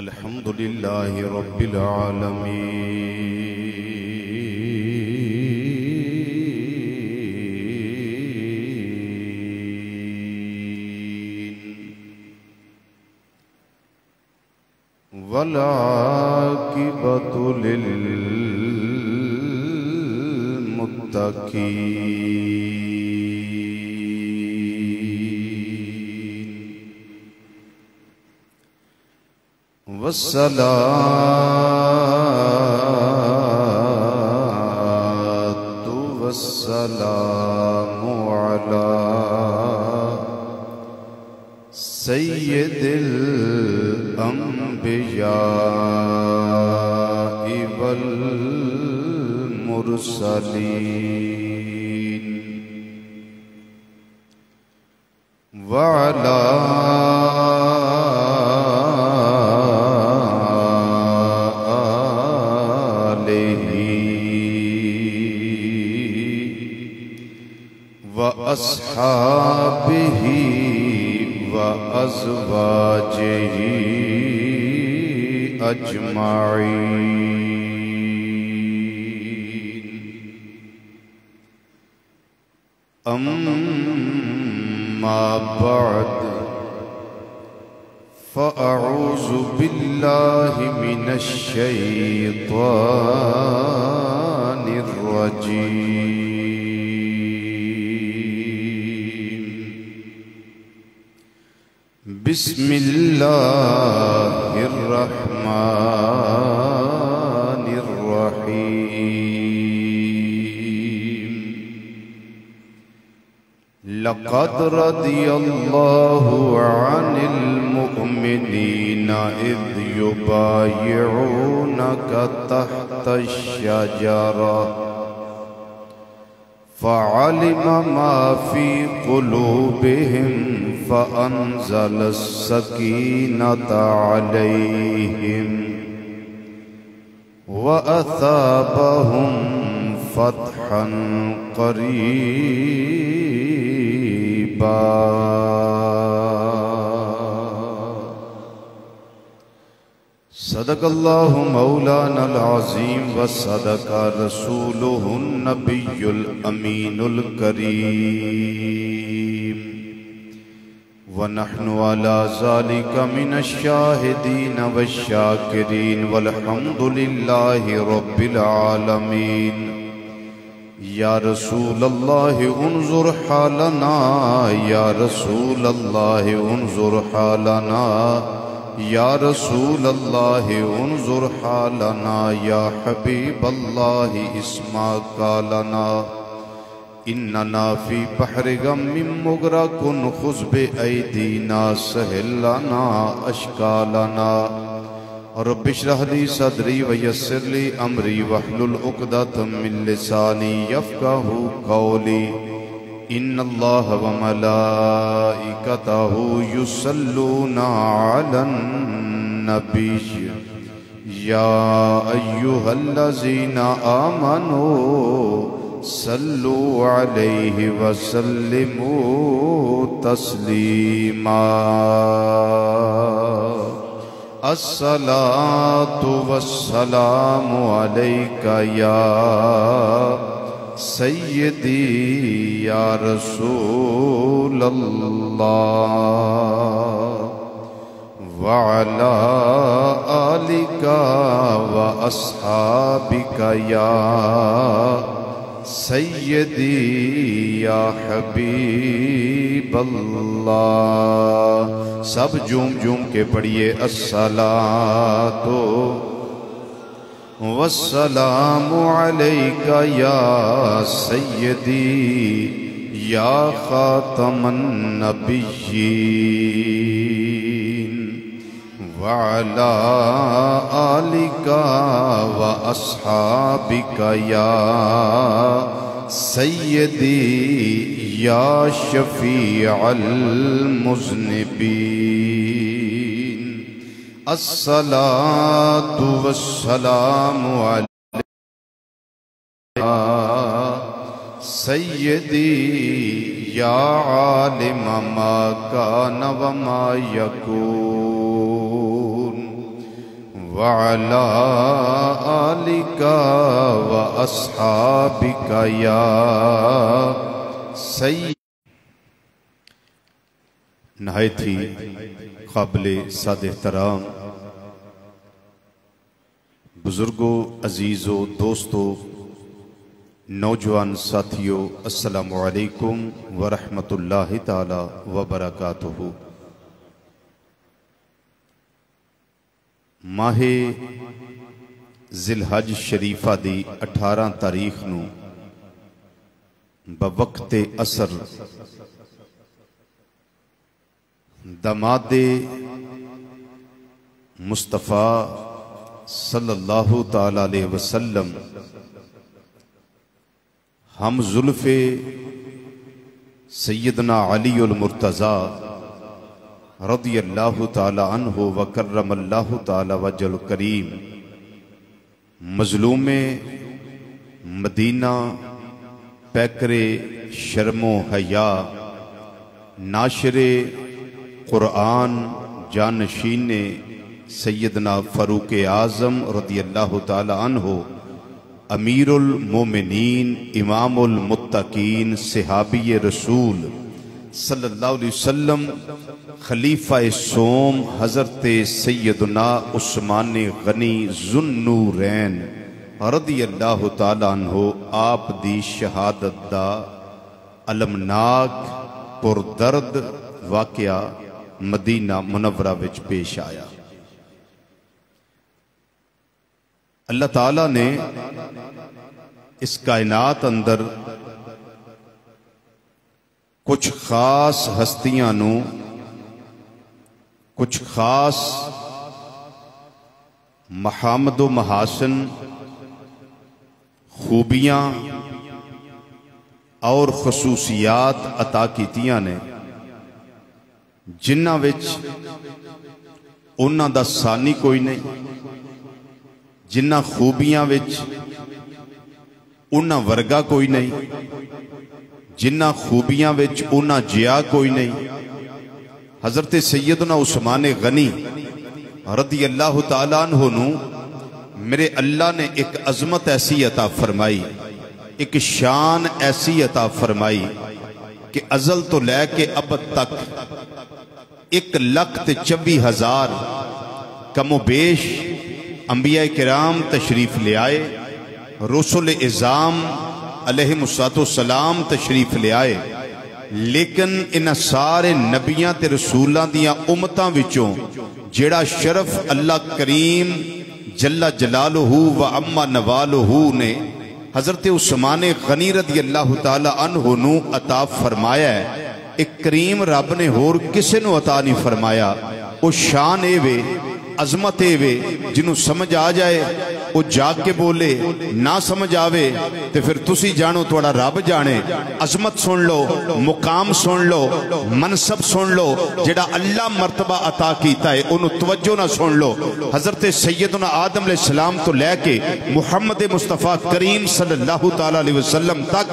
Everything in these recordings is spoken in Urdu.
الحمد لله رب العالمين والعاقبة للمتقين والصلاة والسلام على سيد الأنبياء والمرسلين وعلى وأصحابه وأزواجه أجمعين أما بعد فأعوذ بالله من الشيطان الرجيم بسم الله الرحمن الرحيم لقد رضي الله عن المؤمنين إذ يبايعونك تحت الشجرة فعلم ما في قلوبهم فأنزل السكينة عليهم وأثابهم فتحا قريبا صدق الله مولانا العظيم وصدق رسوله النبي الأمين الكريم ونحن على ذلك من الشاهدين والشاكرين والحمد لله رب العالمين يا رسول الله انظر حالنا يا رسول الله انظر حالنا يا رسول الله انظر حالنا يا حبيب الله اسمع قالنا إننا في بحر غم مغرق خذ بأيدينا سهل لنا أشكالنا رب اشرح لي صدري ويسر لي أمري واحلل عقدة من لساني يفقه قولي إن الله وملائكته يصلون على النبي يا أيها الذين آمنوا صلوا عليه وسلموا تسليما الصلاة والسلام عليك يا سيدي يا رسول الله وعلى آلك وأصحابك يا سيدي يا حبيب اللہ. سب جھوم جھوم کے پڑھیے الصلاۃ والسلام علیک یا سیدی یا خاتم النبیین وعلى آلك وأصحابك يا سيدي يا شفيع المذنبين الصلاة والسلام عليك سيدي يا عالم ما كان وما يكون وعلى آلك وأصحابك يا سيد. نہایت ہی قابل سعادت احترام بزرگوں، عزیزوں، دوستوں، نوجوان ساتھیوں، السلام علیکم ورحمۃ اللہ تعالی وبرکاتہ. ماہ ذی الحج شریفہ دی 18 تاریخ نو بوقت عصر داماد مصطفیٰ صلی اللہ تعالی علیہ وسلم ہم زلف سیدنا علی المرتضی رضی اللہ تعالی عنہ وکرم اللہ تعالی وجہ الکریم مظلوم مدینہ پیکر شرم و حیا ناشر قرآن جانشین سیدنا فاروق اعظم رضی اللہ تعالی عنہ امیر المومنین امام المتقین صحابی رسول صلی اللہ علیہ وسلم خلیفہ سوم حضرت سیدنا عثمان غنی ذوالنورین رضی اللہ تعالی عنہ آپ دی شہادت دا المناک پردرد واقعہ مدینہ منورہ وچ پیش آیا. اللہ تعالیٰ نے اس کائنات اندر کچھ خاص ہستیاں نو کچھ خاص محامد و محاسن خوبیاں اور خصوصیات عطا کیتیاں نے جنہاں وچ انہاں دا ثانی کوئی نہیں، جنہاں خوبیاں وچ انہاں ورگا کوئی نہیں، جنہاں خوبیاں وچ انہاں جیا کوئی نہیں. حضرت سیدنا عثمان غنی رضی اللہ تعالیٰ عنہ نو میرے اللہ نے ایک عظمت ایسی عطا فرمائی، ایک شان ایسی عطا فرمائی کہ ازل تو لے کے ابد تک 1,24,000 کم و بیش انبیاء کرام تشریف لے آئے، رسول اعظام علیہم السلام تشریف لے آئے، لیکن انہاں سارے نبیاں تے رسولاں دیاں امتاں وچوں جیڑا شرف اللہ کریم جل جلالہ و اما نوالہ نے حضرت عثمان غنی رضی اللہ تعالی عنہ نو عطا فرمایا ہے، ایک کریم رب نے ہور کسے نو عطا نہیں فرمایا. وہ شان اے وے، عظمت اے وے، جنہوں سمجھ آ جائے وہ جاگ کے بولے، نہ سمجھ آوے تو پھر تسی جانو توڑا رب جانے. عظمت سن لو، مقام سن لو، منصب سن لو، جڑا اللہ مرتبہ عطا کیتا ہے انہوں توجہ نہ سن لو. حضرت سیدنا آدم علیہ السلام تو لے کے محمد مصطفیٰ کریم صلی اللہ تعالیٰ علیہ وسلم تک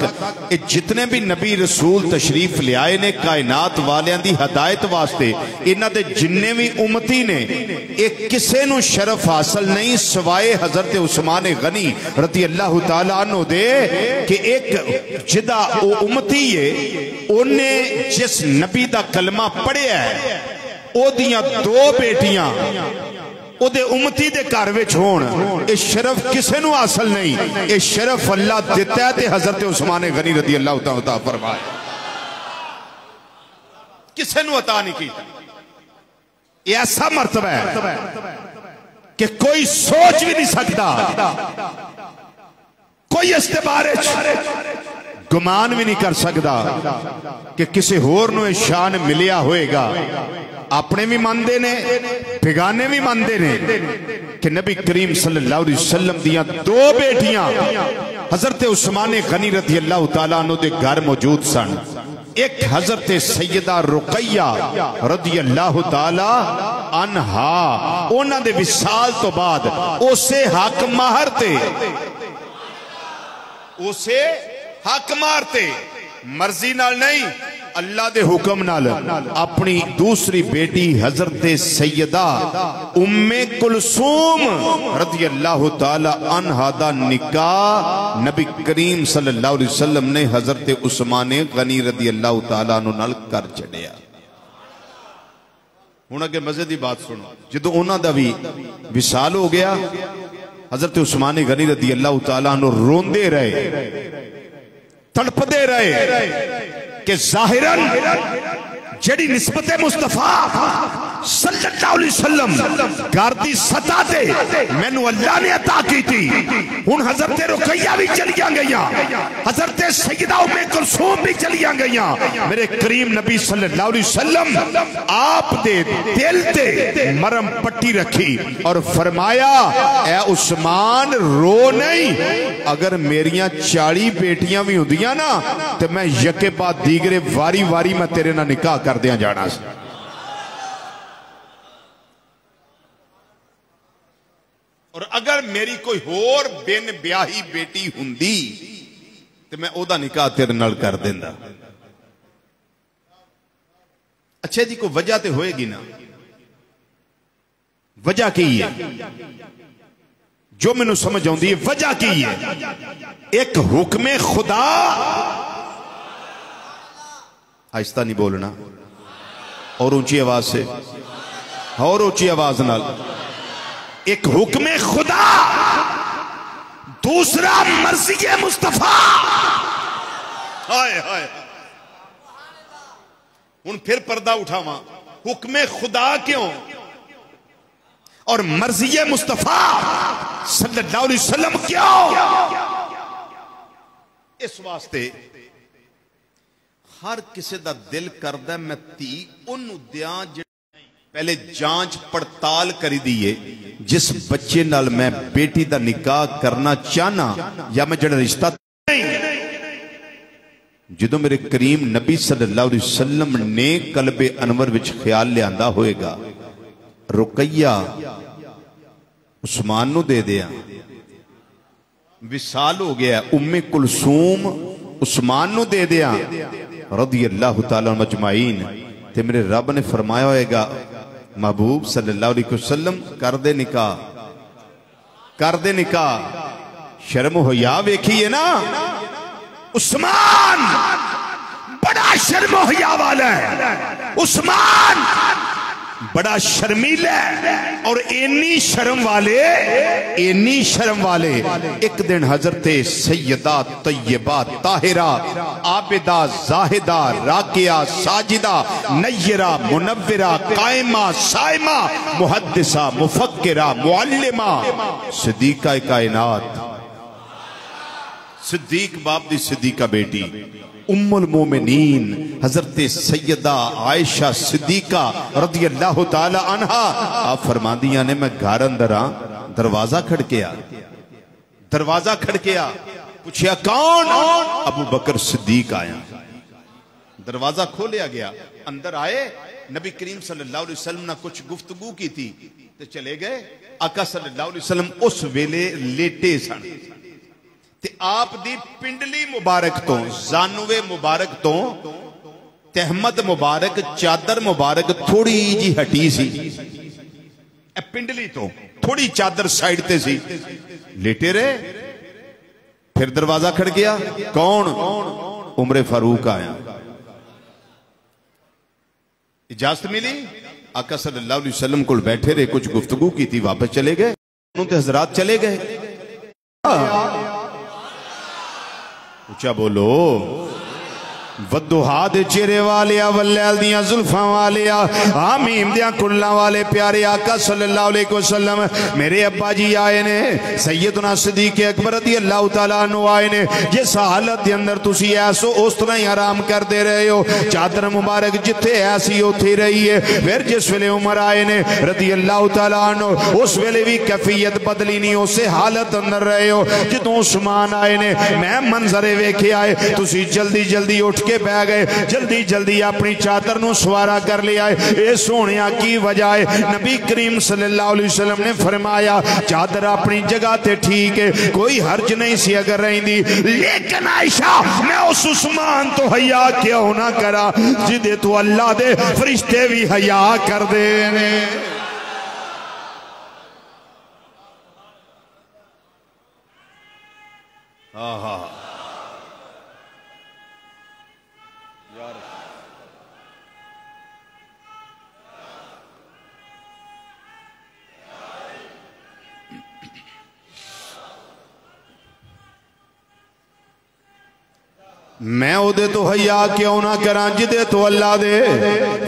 جتنے بھی نبی رسول تشریف لے آئے نے کائنات والیاں دی ہدایت واسطے، انہاں دے جننے بھی امتی نے ایک کسے نو شرف حاصل نہیں سوائے حضرت عثمان غنی رضی اللہ تعالیٰ عنہ دے کہ ایک جدہ او امتی ہے انہیں جس نبی دا کلمہ پڑھے ہے او دیاں 2 بیٹیاں او دے امتی دے کاروے چھوڑ، اس شرف کسے نو حاصل نہیں، اس شرف اللہ دیتا ہے تے حضرت عثمان غنی رضی اللہ تعالیٰ فرمائے کسے نو عطا نہیں کی. یہ ایسا مرتبہ ہے کہ کوئی سوچ بھی نہیں سکتا، کوئی استبارے گمان بھی نہیں کر سکتا کہ کسی ہور نو شان ملیا ہوئے گا. اپنے بھی ماندے نے، بھگانے بھی ماندے نے کہ نبی کریم صلی اللہ علیہ وسلم دیاں 2 بیٹیاں حضرت عثمان غنی رضی اللہ تعالیٰ عنہ دے گھر موجود سن. ایک حضرت سیدہ رقیہ رضی اللہ تعالی عنہا، انہاں دے وصال تو بعد اسے حق مہر تے، اسے حق مہر تے مرضی نال نہیں، اللہ دے حکم نال اپنی دوسری بیٹی حضرت سیدہ ام کلثوم رضی اللہ تعالی عنہا دا نکاح نبی کریم صلی اللہ علیہ وسلم نے حضرت عثمان غنی رضی اللہ تعالی عنہ نال کر چڑیا. ہن اگے مزے دی بات سنو. جدوں انہاں دا بھی وصال ہو گیا حضرت عثمان غنی رضی اللہ تعالی عنہ روندے رہے تڑپدے رہے کہ ظاہراً جڑی نسبت مصطفیٰ صلی اللہ علیہ وسلم گھر دی سطح تے مینوں اللہ نے عطا کی تھی ہن حضرت رقیہ بھی چلیاں گئیاں حضرت سیدہ ام کلثوم بھی چلیاں گئیاں. میرے کریم نبی صلی اللہ علیہ وسلم آپ دے دل تے مرم پٹی رکھی اور فرمایا اے عثمان رو نہیں, اگر میریاں 40 بیٹیاں بھی ہوندیاں نا تے میں یکے بعد دیگرے واری واری میں تیرے نہ نکاح کر دیا جانا سے. اور اگر میری کوئی اور بین بیاہی بیٹی ہوندی تو میں او دا نکاح تیرے نال کر دیندا. اچھا جی کوئی وجہ تے ہوئے گی نا, وجہ کی ہے جو میں نے سمجھ آؤندی ہے وجہ کی ہے. ایک حکم خدا, آہستہ نہیں بولنا اور اونچی آواز سے اور اونچی آواز نال, ایک حکم خدا دوسرا مرضی مصطفیٰ. ہائے ہائے ہن پھر پردہ اٹھاواں, حکم خدا کیوں اور مرضی مصطفیٰ صلی اللہ علیہ وسلم کیوں؟ اس واسطے ہر کسی دا دل کردہ میں تی انہوں دیاں پہلے جانچ پڑتال کری دیئے جس بچے نال میں بیٹی دا نکاح کرنا چاہنا یا میں جڑا رشتہ نہیں. جدو میرے کریم نبی صلی اللہ علیہ وسلم نے قلب انور وچ خیال لے آندہ ہوئے گا رقیہ عثمان نو دے دیا, وصال ہو گیا ام کلثوم عثمان نو دے دیا رضی اللہ تعالیٰ مجمعین. تے میرے رب نے فرمایا ہوئے گا محبوب صلی اللہ علیہ وسلم کر دے نکاح, کر دے نکاح. شرم و حیا ویکھیے نا, عثمان بڑا شرم و حیا والا ہے, عثمان بڑا شرمیل ہے اور اینی شرم والے ایک دن حضرت سیدہ طیبہ طاہرہ عابدہ زاہدہ راکعہ ساجدہ نیرہ منورہ قائمہ سائمہ محدثہ مفکرہ معلمہ صدیقہ کائنات صدیق باپ دی صدیقہ بیٹی ام المومنین حضرت سیدہ عائشہ صدیقہ رضی اللہ تعالی عنہا آپ فرما دیا نے میں گھر اندر دروازہ کھڑکیا پوچھیا کون؟ ابو بکر صدیق آیا. دروازہ کھولیا گیا, اندر آئے, نبی کریم صلی اللہ علیہ وسلم نے کچھ گفتگو کی تھی تو چلے گئے. آقا صلی اللہ علیہ وسلم اس ویلے لیٹے سن تے آپ دی پنڈلی مبارک تو زانوے مبارک تو تہمت مبارک چادر مبارک تھوڑی جی ہٹی سی, پنڈلی تو تھوڑی چادر سائیڈ تے سی, لیٹے رہے. پھر دروازہ کھڑ گیا, کون؟ عمر فاروق آیا. اجازت ملی, آقا صلی اللہ علیہ وسلم کو بیٹھے رہے, کچھ گفتگو کی تھی, واپس چلے گئے. انہوں تے حضرات چلے گئے. اچھا بولو, ودوہا دے چہرے والیا واللیل دیاں زلفاں والیا آمیم دیاں کلّاں والے پیارے آقا صلی اللہ علیہ وسلم میرے ابا جی آئے نے, سیدنا صدیق اکبر رضی اللہ تعالیٰ عنہ آئے نے. جس حالت دے اندر تسی ایسو اس طرح ہی حرام کر دے رہے ہو, چادر مبارک جتے ایسی ہوتی رہی ہے. پھر جس ویلے عمر آئے نے رضی اللہ تعالیٰ عنہ, اس ویلے بھی کیفیت بدلی نہیں, اسے حالت اندر رہے ہو. جتوں عثمان آئے نے میں منظر ویکھے آئے, تسی جلدی جلدی اٹھ کے بہ گئے جلدی جلدی اپنی چادر نو سوارا کر لیا ہے اے سونیا کی وجہ ہے نبی کریم صلی اللہ علیہ وسلم نے فرمایا چادر اپنی جگہ تے ٹھیک ہے کوئی حرج نہیں سی اگر رہی دی لیکن عائشہ میں اس عثمان تو حیا کیوں نہ کرا جدے تو اللہ دے فرشتے بھی حیا کر دینے میں او دے تو حیا کیوں نہ کراں جدے تو اللہ دے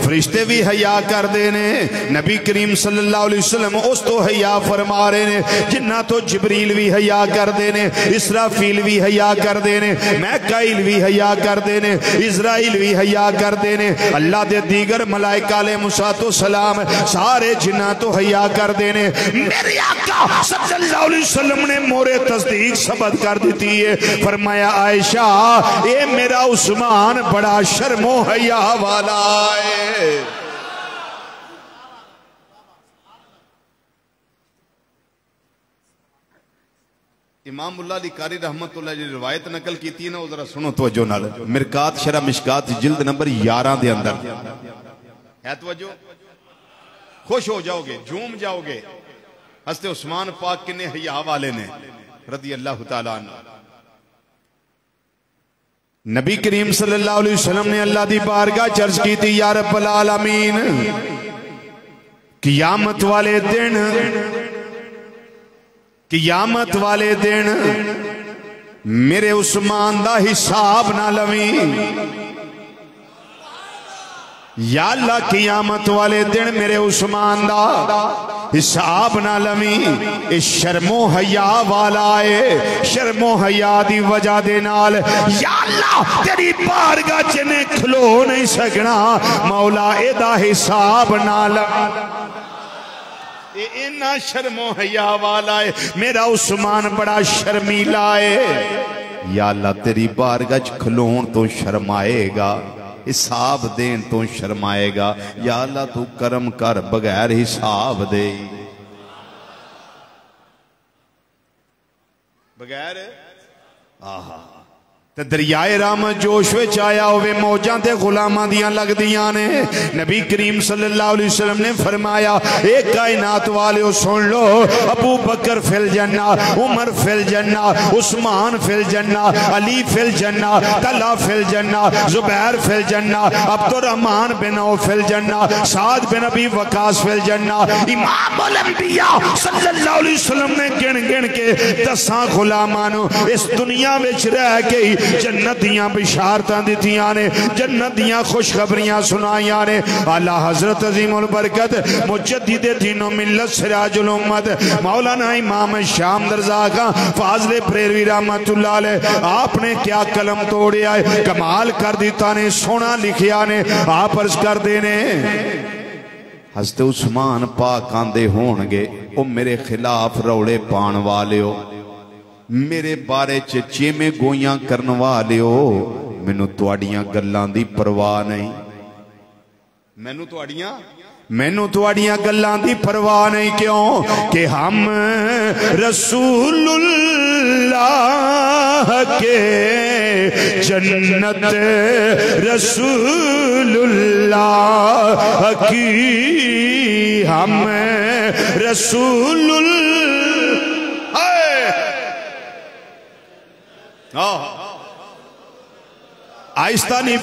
فرشتے بھی حیا کر دینے نبی کریم صلی اللہ علیہ وسلم اس تو حیا فرما رہے نے جنہ تو جبریل بھی حیا کر دینے اسرافیل بھی حیا کر دینے میکائیل بھی حیا کر دینے اسرائیل بھی حیا کر دینے اللہ دے دیگر ملائکہ علیہ السلام سارے جنہ تو حیا کر دینے میرے آقا صلی اللہ علیہ وسلم نے مورے تصدیق ثبت کر دیتی ہے فرمایا عائشہ اے میرا عثمان بڑا شرم و حیا والا ہے امام اللہ علی قاری رحمت اللہ جی روایت نقل کی تھی نا وہ ذرا سنو توجہ نال مرکات شرح مشکات جلد نمبر 11 دے اندر ہے توجہ خوش ہو جاؤ گے جھوم جاؤ گے حضرت عثمان پاک کنے حیا والے نے رضی اللہ تعالیٰ عنہ نبی کریم صلی اللہ علیہ وسلم نے اللہ دی بارگاہ چرچ کی تھی یا رب العالمین قیامت والے دن میرے عثمان دا حساب نہ لویں یا اللہ قیامت والے دن میرے عثمان دا حساب نہ لویں اس شرم و حیا والا ہے شرم و حیا دی وجہ دے نال یا اللہ تیری بارگاہ چنے کھلو نہیں سکنا مولا اے دا حساب نہ لویں اینا شرم و حیا والا ہے میرا عثمان بڑا شرمیلا ہے یا اللہ تیری بارگاہ کھلون تو شرمائے گا حساب دین تو شرمائے گا یا اللہ تو کرم کر بغیر حساب دے بغیر دریائے رحمت جوش وچ آیا ہوئے موجاں تے غلاماں دیاں لگ دیاں نے نبی کریم صلی اللہ علیہ وسلم نے فرمایا ایک کائنات والے سن لو ابو بکر فی الجنہ عمر فی الجنہ عثمان فی الجنہ علی فی الجنہ طلحہ فی الجنہ زبیر فی الجنہ عبد الرحمن بن عوف فی الجنہ سعد بن ابی وقاص فی الجنہ امام الانبیاء صلی اللہ علیہ وسلم نے گن گن کے 10 غلامانو اس دنیا وچ رہ کے جنت دیاں بشارتاں دیتیاں نے جنت دیاں خوشخبریاں سنائیاں نے اعلیٰ حضرت عظیم البرکت مجدد دین و ملت سراج الامت مولانا امام شام درزاقہ فاضل پریروی رحمت اللہ علیہ آپ نے کیا قلم توڑے آئے کمال کر دیتا نے سونا لکھیا نے آپ عرض کر دینے حضرت عثمان پاک آندے ہونگے او میرے خلاف روڑے پان والے ہو میرے بارے چچے میں گویاں کرن والے ہو مینوں تواڈیاں گلاں دی پرواہ نہیں مینوں تواڈیاں گلاں دی پرواہ نہیں کیوں کہ ہم رسول اللہ کے جنت رسول اللہ کی ہم رسول اللہ آہستہ نہیں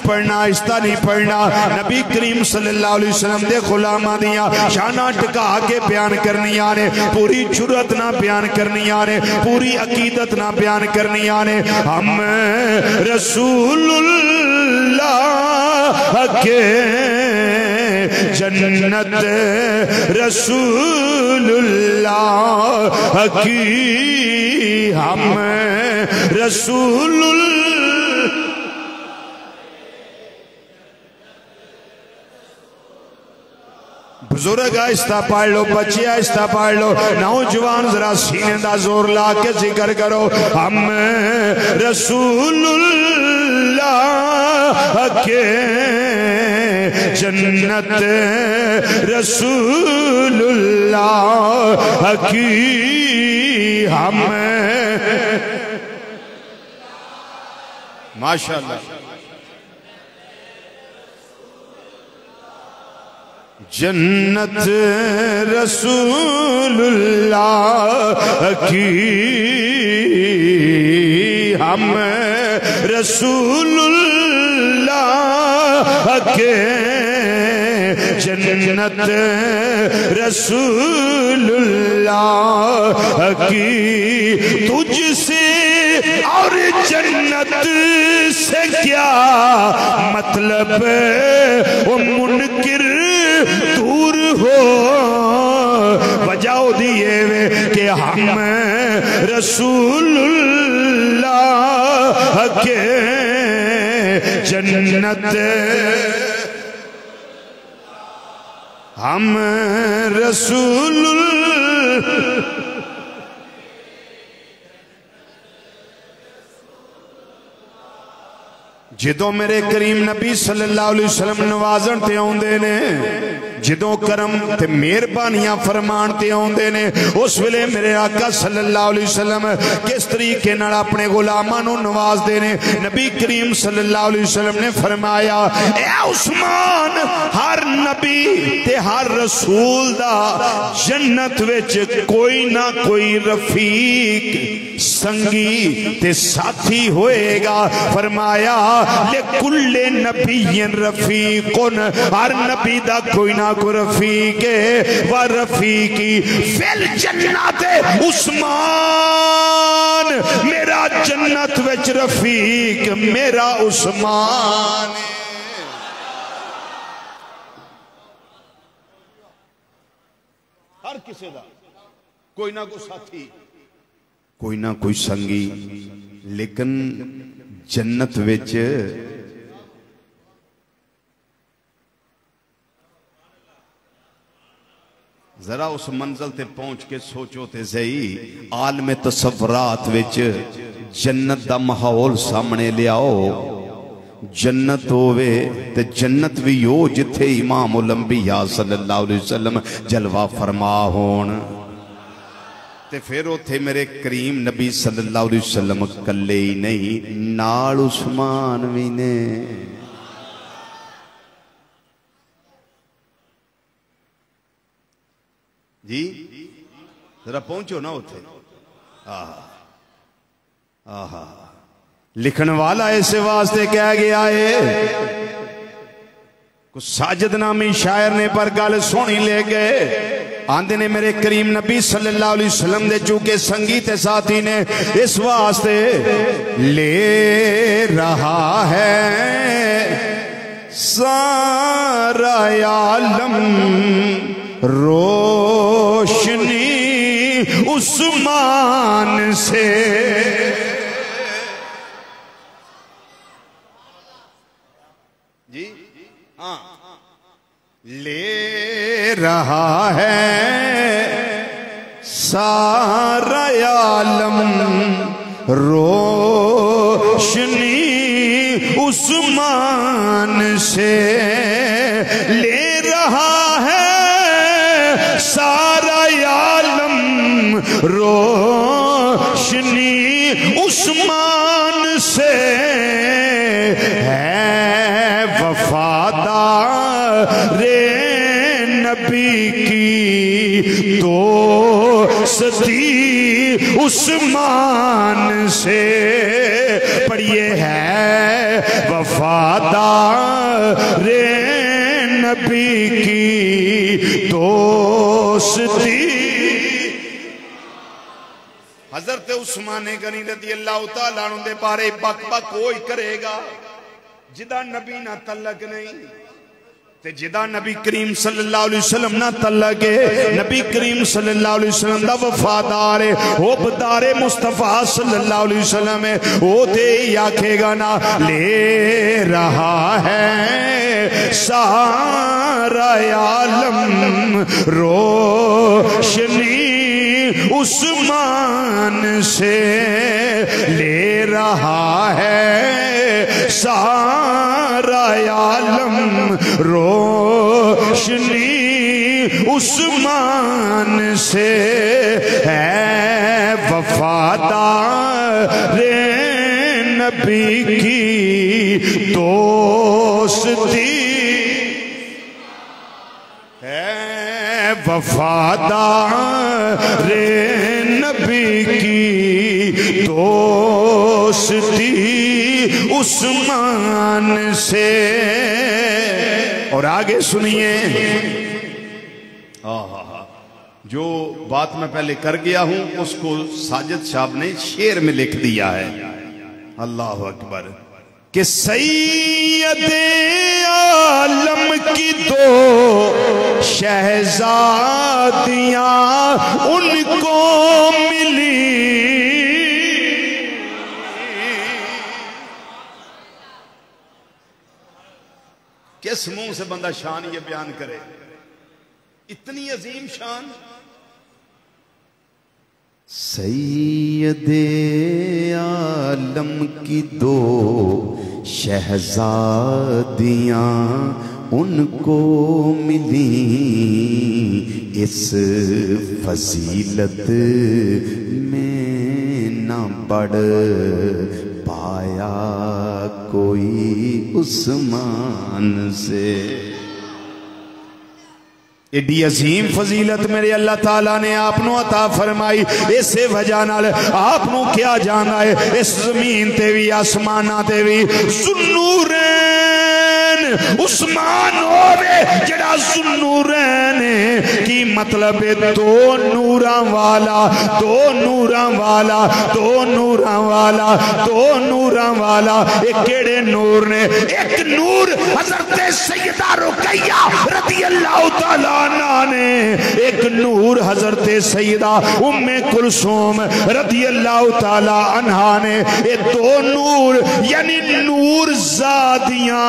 پڑھنا نبی کریم صلی اللہ علیہ وسلم دے غلامہ دیاں شانہ ٹکا کے بیان کرنی آنے پوری جرت نہ بیان کرنی آنے پوری عقیدت نہ بیان کرنی آنے ہم رسول اللہ کے جنت رسول اللہ کی ہم رسول اللہ بزرگ آہستہ پڑھ لو بچے آہستہ پڑھ لو نوجوان ذرا سینے دا زور لا کے ذکر کرو ہم رسول اللہ اللہ کے جنت رسول اللہ کی ہم ماشاءاللہ جنت رسول اللہ کی ہم رسول اللہ کے جنت رسول اللہ کی تجھ سے اور جنت سے کیا مطلب وہ منکر دور ہو بجاؤ دیئے وے کہ ہم رسول اللہ کے جنت ہم رسول جدوں میرے کریم نبی صلی اللہ علیہ وسلم نوازن تے آندے نے جدوں کرم تے مہربانیاں فرمان تے آندے نے اس ویلے میرے آقا صلی اللہ علیہ وسلم کس طریقے نال اپنے غلاماں نو نواز دے نے نبی کریم صلی اللہ علیہ وسلم نے فرمایا اے عثمان ہر نبی تے ہر رسول دا جنت وچ کوئی نہ کوئی رفیق سنگی تے ساتھی ہوئے گا فرمایا لکل نبی رفیق ہر نبی دا کوئی نہ کوئی رفیق و رفیقی فی الجنت عثمان میرا جنت وچ رفیق میرا عثمان ہر کسی دا کوئی نہ کوئی ساتھی کوئی نہ کوئی سنگی لیکن جنت وچ ذرا اس منزل تے پہنچ کے سوچو تے صحیح عالم تصورات وچ جنت دا ماحول سامنے لے آؤ جنت ہوئے تے جنت بھی ہو جتھے امام الانبیاء صلی اللہ علیہ وسلم جلوہ فرما ہون تے پھر اتھے میرے کریم نبی صلی اللہ علیہ وسلم کلے ہی نہیں نال عثمان بھی نے جی ذرا پہنچو نا اتھے آہا لکھن والا ایسے واسطے کہہ گیا ہے کچھ ساجد نامی شاعر نے پر گل سونی لے گئے آندے نے میرے کریم نبی صلی اللہ علیہ وسلم دے چونکہ سنگیت ساتھی نے اس واسطے لے رہا ہے سارا عالم روشنی عثمان سے جی ہاں لے رہا ہے سارا عالم روشنی عثمان سے لے رہا ہے سارا عالم روشنی عثمان سے ہے وفادار نبی کی دوستی عثمان سے پڑھیے ہے وفادار نبی کی دوستی حضرت عثمان غنی رضی اللہ تعالیٰ عنہ دے بارے بک بک ہوئی کرے گا جدا نبی نہ تعلق نہیں تے جدا نبی کریم صلی اللہ علیہ وسلم نہ تعلق ہے نبی کریم صلی اللہ علیہ وسلم دا وفادار ہے حبدار مصطفیٰ صلی اللہ علیہ وسلم ہے وہ تے آکھے گا نا لے رہا ہے سارا عالم روشنی عثمان سے لے رہا ہے عثمان سے ہے وفادار نبی کی دوستی ہے وفادار نبی کی دوستی عثمان سے. اور آگے سنیے جو بات میں پہلے کر گیا ہوں اس کو ساجد صاحب نے شعر میں لکھ دیا ہے. اللہ اکبر. کہ سید عالم کی دو شہزادیاں ان کو ملی. کس منہ سے بندہ شان یہ بیان کرے؟ اتنی عظیم شان. سید عالم کی دو شہزادیاں ان کو ملی. اس فضیلت میں نہ بڑھ پایا کوئی عثمان سے. ایڈی عظیم فضیلت میرے اللہ تعالیٰ نے آپ نو عطا فرمائی. اسے وجہ نال آپ نو کیا جانا ہے اس زمین تے بھی آسمانہ تے بھی ذوالنورین عثمان ہوئے جڑا ذوالنورین کی مطلب ہے دو نوراں والا دو نوراں والا دو نوراں والا دو نوراں والا. ایک کیڑے نور نے؟ ایک نور حضرت سیدہ رقیہ رضی اللہ تعالیٰ عنہ نے، ایک نور حضرت سیدہ ام کلثوم رضی اللہ تعالیٰ عنہ نے. یہ دو نور یعنی نور زادیاں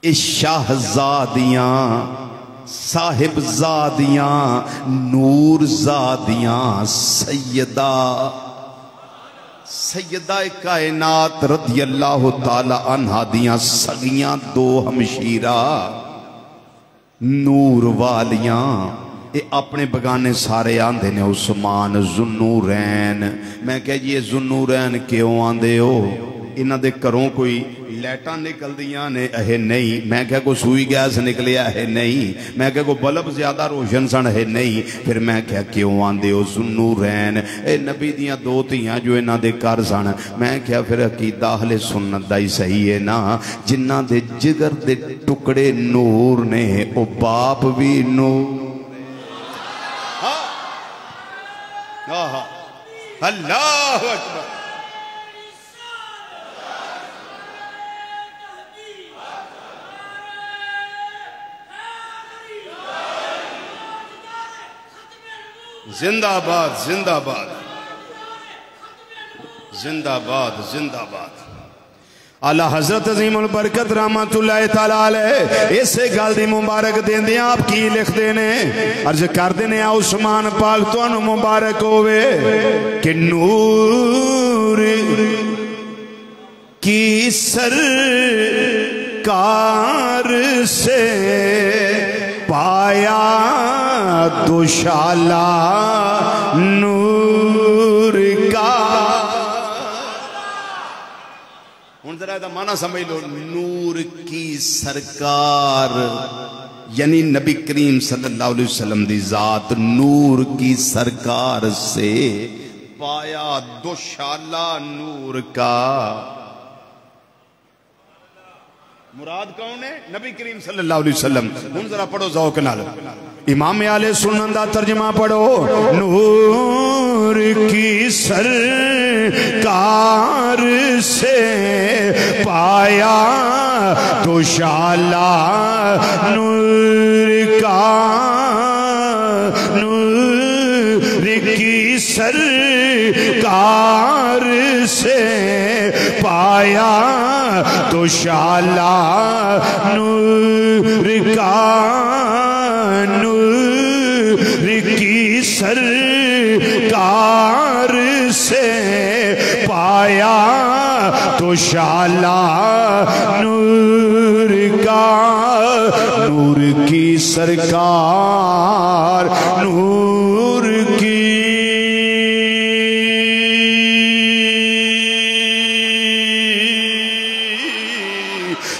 شاہزادیاں صاحب زادیاں نور زادیاں سیدہ کائنات رضی اللہ تعالی عنہ دیاں سگیاں دو ہمشیرہ نور والیاں. اے اپنے بگانے سارے آندھے نے عثمان ذوالنورین. میں کہا جی یہ ذوالنورین کیوں آندھے ہو؟ انہاں دے کروں کوئی لیٹاں نکل دیاں نے؟ اہے نہیں. میں کہا کوئی سوئی گیس نکلیا؟ اہے نہیں. میں کہا کوئی بلب زیادہ روشن سن؟ اہے نہیں. پھر میں کہا کیوں آندے ہو ذوالنورین؟ اے نبی دیاں دو تیاں جو انہاں دے کر سن. میں کہا پھر عقیدہ اہل سنت دا ہی صحیح ہے نا. جنہاں دے جگر دے ٹکڑے نور نے او باپ بھی نور. اللہ اکبر. زندہ باد زندہ باد زندہ باد زندہ باد. اعلی حضرت عظیم البرکت رحمت اللہ تعالیٰ علیہ اسے گل دی مبارک دین دیا آپ کی لکھ دینے عرض کر دینے عثمان پاک تو انو مبارک ہوئے کہ نور کی سرکار سے پایا دوشالہ نور کا. ان ذرا ایدہ معنی سمجھ لو. نور کی سرکار یعنی نبی کریم صلی اللہ علیہ وسلم دی ذات نور کی سرکار سے پایا دوشالہ نور کا. مراد کون ہے؟ نبی کریم صلی اللہ علیہ وسلم. ہن ذرا پڑھو ذوق نال امام علیہ سنن دا ترجمہ پڑھو. نور کی سرکار سے پایا دوشالہ نور کا. نور کی سرکار سے پایا دوشالہ نور کا. نور کی سرکار سے پایا دوشالہ نور کا. سرکار نور کی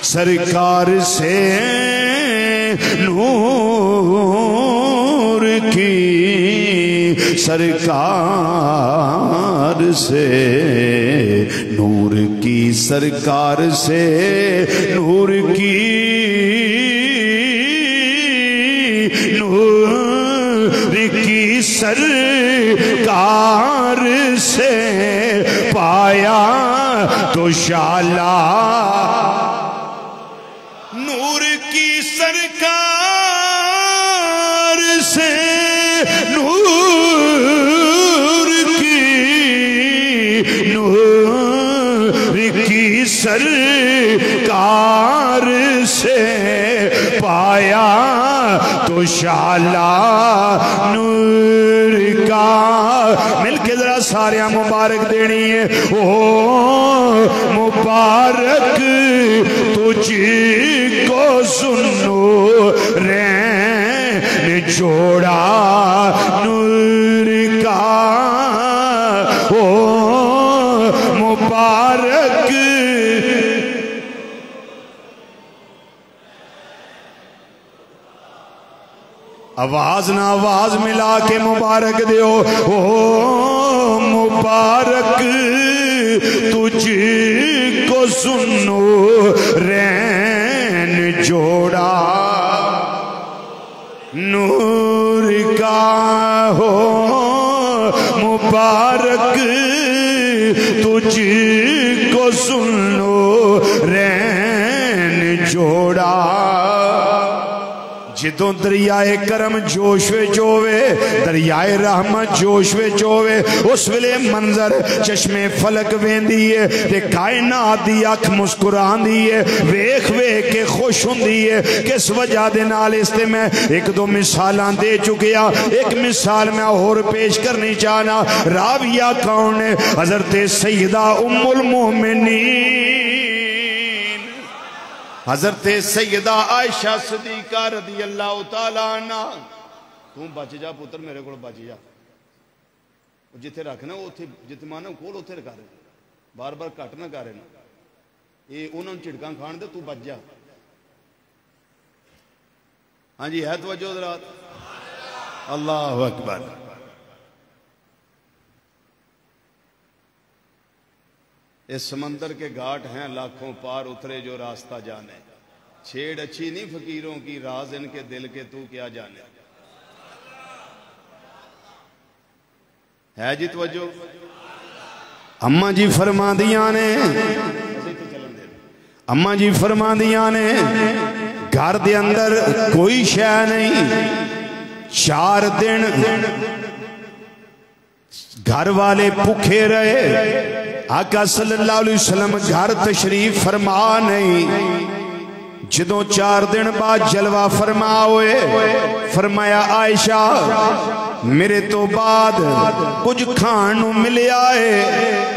سرکار سے نور کی سرکار سے نور کی سرکار سے نور کی نور کی سرکار سے پایا تو شالا نور کی سرکار سے نور کی سرکار سے پایا تو شالا نور کا مل کے ذرا سارے مبارک دینی ہے او مبارک تجھ کو سنو رین جوڑا نور کا او مبارک آواز نہ آواز ملا کے مبارک دیو او مبارک تجھ کو سنو رین جوڑا نور کا ہو مبارک تجھ کو سنو رین جوڑا جدوں دریائے کرم جوش وے جووے دریائے رحمت جوش وے جووے اس ویلے منظر چشمے فلک ویندی ہے تے کائنات دی اکھ مسکران دی ہے ویکھ ویکھ کے خوش ہوندی ہے کس وجہ دے نال اس تے میں ایک دو مثالاں دے چکیا ایک مثال میں اور پیش کرنی چاہنا راویہ کون ہے حضرت سیدہ ام المومنین حضرت سیدہ عائشہ صدیقہ رضی اللہ تعالیٰ عنہ تم بچ جا پتر میرے کو بچ جا جتے رکھنا جتے مانا کول اتھے رکھا رہے بار بار کٹ نہ کر رہے یہ انہوں نے چڑکاں کھان دے تو بچ جا ہاں جی ہے توجہ حضرات اللہ اکبر اس سمندر کے گھاٹ ہیں لاکھوں پار اترے جو راستہ جانے چھیڑ اچھی نہیں فقیروں کی راز ان کے دل کے تو کیا جانے ہے جی توجہ اماں جی فرما دیاں نے اماں جی فرما دیاں نے گھر دے اندر کوئی شے نہیں 4 دن گھر والے بھوکے رہے آقا صلی اللہ علیہ وسلم گھر تشریف فرما نہیں جدوں 4 دن بعد جلوہ فرما ہوئے فرمایا عائشہ میرے تو بعد کچھ کھانوں ملے آئے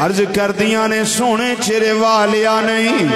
عرض کر دیاں نے سونے چہرے والیا نہیں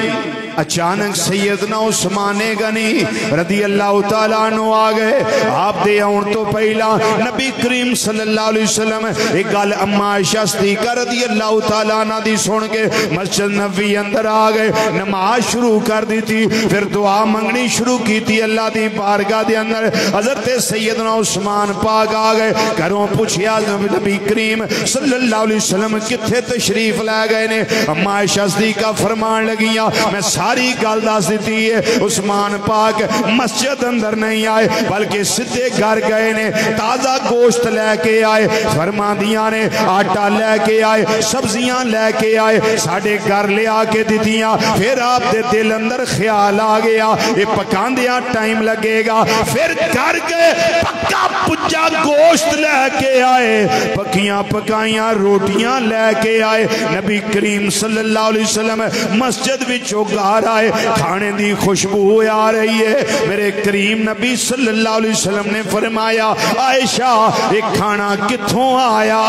اچانک سیدنا عثمان غنی رضی اللہ تعالیٰ عنہ آگئے آپ دے آن تو پہلا نبی کریم صلی اللہ علیہ وسلم ایک گال اماں عائشہ صدیقہ رضی اللہ تعالیٰ عنہ دی سن کے مسجد نبوی اندر آگئے نماز شروع کر دی تھی پھر دعا منگنی شروع کی تھی اللہ دی بارگاہ دے اندر حضرت سیدنا عثمان پاک آگئے گھروں پوچھیا نبی کریم صلی اللہ علیہ وسلم کتھے تشریف لے گئے نے اماں عائشہ صدیقہ فرمان لگیاں میں ساری گل دس دیتی ہے عثمان پاک مسجد اندر نہیں آئے بلکہ سدھے گھر گئے نے تازہ گوشت لے کے آئے فرما دیاں نے آٹا لے کے آئے سبزیاں لے کے آئے ساڑھے گھر لے آ کے دیتیاں پھر آپ دے دل اندر خیال آ گیا یہ پکان دیا ٹائم لگے گا پھر گھر گئے پکا پجا گوشت لے کے آئے پکیاں پکائیاں روٹیاں لے کے آئے نبی کریم صلی اللہ علیہ وسلم مسجد وچوں گھر آئے کھانے دی خوشبو آ رہی ہے میرے کریم نبی صلی اللہ علیہ وسلم نے فرمایا عائشہ ایک کھانا کتھوں آیا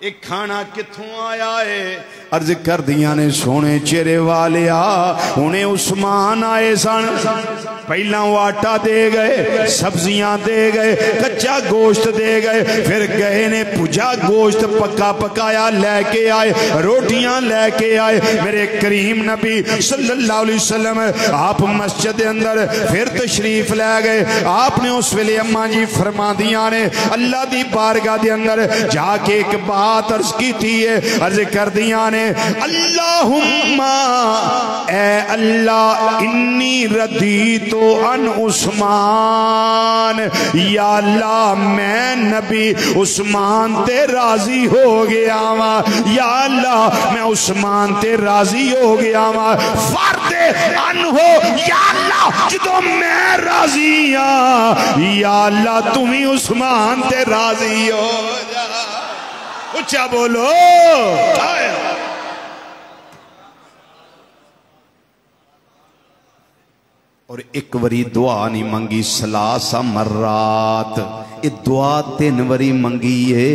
ایک کھانا کتھوں آیا ہے عرض کر دیا نے سونے چہرے والیا انہیں عثمان آئے سن پہلا وہ آٹا دے گئے سبزیاں دے گئے کچا گوشت دے گئے پھر گئے نے پجا گوشت پکا پکایا لے کے آئے روٹیاں لے کے آئے میرے کریم نبی صلی اللہ علیہ وسلم آپ مسجد اندر پھر تشریف لے گئے آپ نے اس ویلے اماں جی فرما دیا نے اللہ دی بارگاہ دے اندر جا کے ایک بات عرض کی تھی عرض کر دیا نے اللہم اے اللہ انی ردیتو ان عثمان یا اللہ میں نبی عثمان تے راضی ہو گیا وا یا اللہ میں عثمان تے راضی ہو گیا وا فرد ان ہو یا اللہ جدو میں راضی ہاں یا اللہ تمہیں عثمان تے راضی ہو جا اچھا بولو اور ایک وری دعا نہیں منگی سلاسہ مرات یہ دعا 3 وری منگی ہے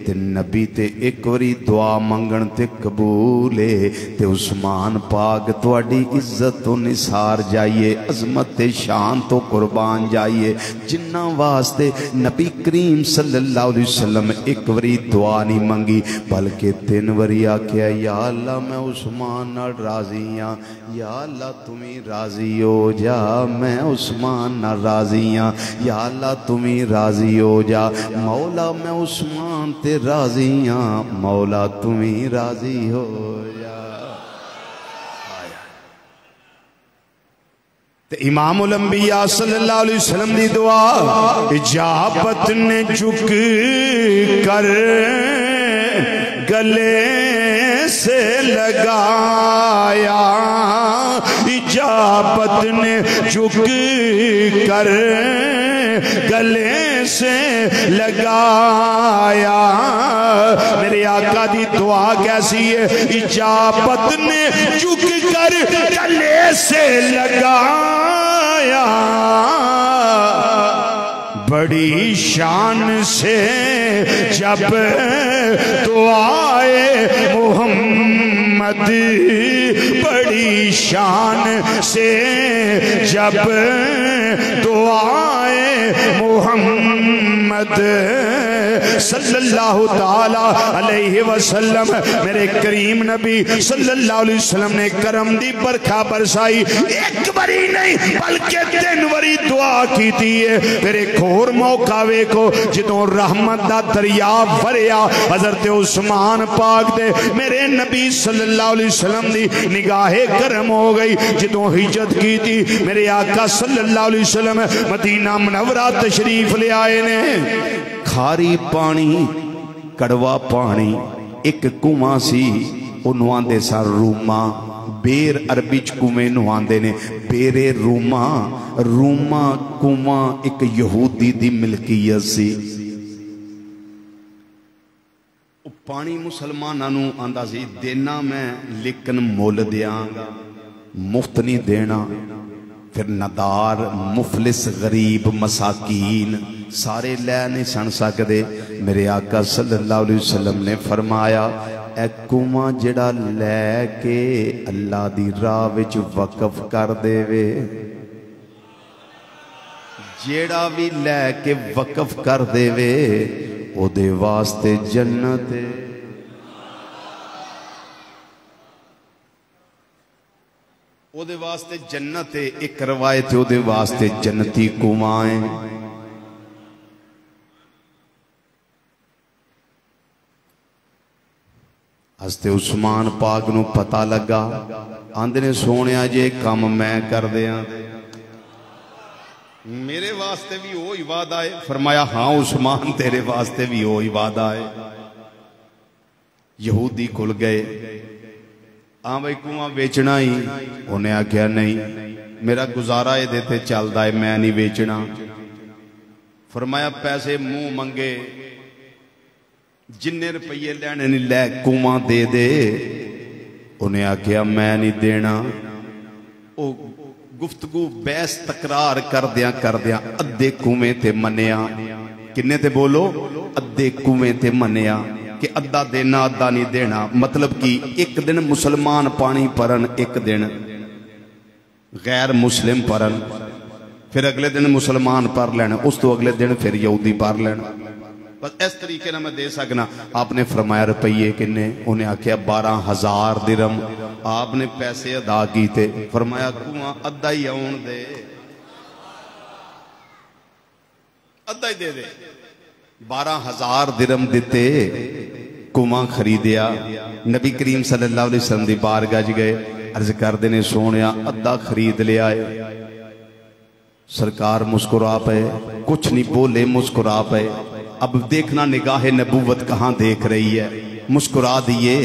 تے نبی تے ایک وری دعا منگن تے قبول ہے تے عثمان پاک تواڈی عزت تو نثار جائیے عظمت تے شان تو قربان جائیے جنہ واسطے نبی کریم صلی اللہ علیہ وسلم ایک وری دعا نہیں منگی بلکہ 3 وری آکھیا یا اللہ میں عثمان نال راضی ہاں یا اللہ تمہیں راضی ہو جا میں عثمان نال راضی ہاں یا اللہ تمہیں راضی ہو جا مولا میں عثمان تے راضی ہاں مولا تمہیں راضی ہو جا تے امام الانبیاء صلی اللہ علیہ وسلم دی دعا اجابت نے جھک کر گلے سے لگایا اجابت نے جھک کر گلے سے لگایا میرے آقا دی دعا کیسی ہے اجابت نے جھک کر گلے سے لگایا بڑی شان سے جب دعائے محمد بڑی شان سے جب دعائے محمد صلی اللہ تعالی علیہ وسلم میرے کریم نبی صلی اللہ علیہ وسلم نے کرم دی برکھا برسائی ایک بری نہیں بلکہ 3 وری دعا کی تھی پھر ایک اور موقع ویکھو جدوں رحمت دا دریا بھریا حضرت عثمان پاک دے میرے نبی صلی اللہ علیہ وسلم دی نگاہ کرم ہو گئی جدوں ہجرت کی تھی میرے آقا صلی اللہ علیہ وسلم مدینہ منورہ تشریف لے آئے نے کھاری پانی کڑوا پانی ایک کنواں سی انہوں دے سا روما بیر عربی چکویں نواندے نے بیرے روما روما کنواں ایک یہودی دی ملکیت سی پانی مسلمانوں آندا سی دینا میں لیکن مول دیاں گا مفت نہیں دینا پھر ندار مفلس غریب مساکین سارے لے نہیں سن سکدے میرے آقا صلی اللہ علیہ وسلم نے فرمایا اے کنواں جڑا لے کے اللہ دی راہ وچ وقف کر دے وے جڑا بھی لے کے وقف کر دے وے او دے واسطے جنت او دے واسطے جنت ایک روایت او دے واسطے جنتی کنوائیں حضرت عثمان پاک نو پتہ لگا آندے نے سونیا جے کام میں کر دیاں میرے واسطے بھی وہی وعدہ ہے فرمایا ہاں عثمان تیرے واسطے بھی وہی وعدہ ہے یہودی کھل گئے ہاں بھائی کنواں بیچنا ہی انہیں آکھیا نہیں میرا گزارا یہ دیتے چلدا ہے میں نہیں بیچنا فرمایا پیسے منہ منگے جننے روپیے لینے نہیں لے کنواں دے دے انہیں آکھیا میں نہیں دینا او گفتگو بیس تکرار کر دیاں ادھے کنویں تے منیا کنے تے بولو ادھے کنویں تے منیا کہ ادھا دینا ادھا نہیں دینا، مطلب کہ ایک دن مسلمان پانی پرن، ایک دن غیر مسلم پرن، پھر اگلے دن مسلمان پر لینا، اس تو اگلے دن پھر یہودی پر لینا. بس اس طریقے نہ میں دے سکنا. آپ نے فرمایا روپیے کنے؟ انہیں آکھیا 12,000 درم. آپ نے پیسے ادا کیتے، فرمایا کنواں ادھا ہی آن دے، ادھا ہی دے دے. 12,000 درم دیتے، کنواں خریدیا. نبی کریم صلی اللہ علیہ وسلم دی بارگاہ گئے، عرض کر دینے سونیا ادھا خرید لیا ہے. سرکار مسکرا پے، کچھ نہیں بولے، مسکرا پے. اب دیکھنا نگاہ نبوت کہاں دیکھ رہی ہے. مسکرا دیے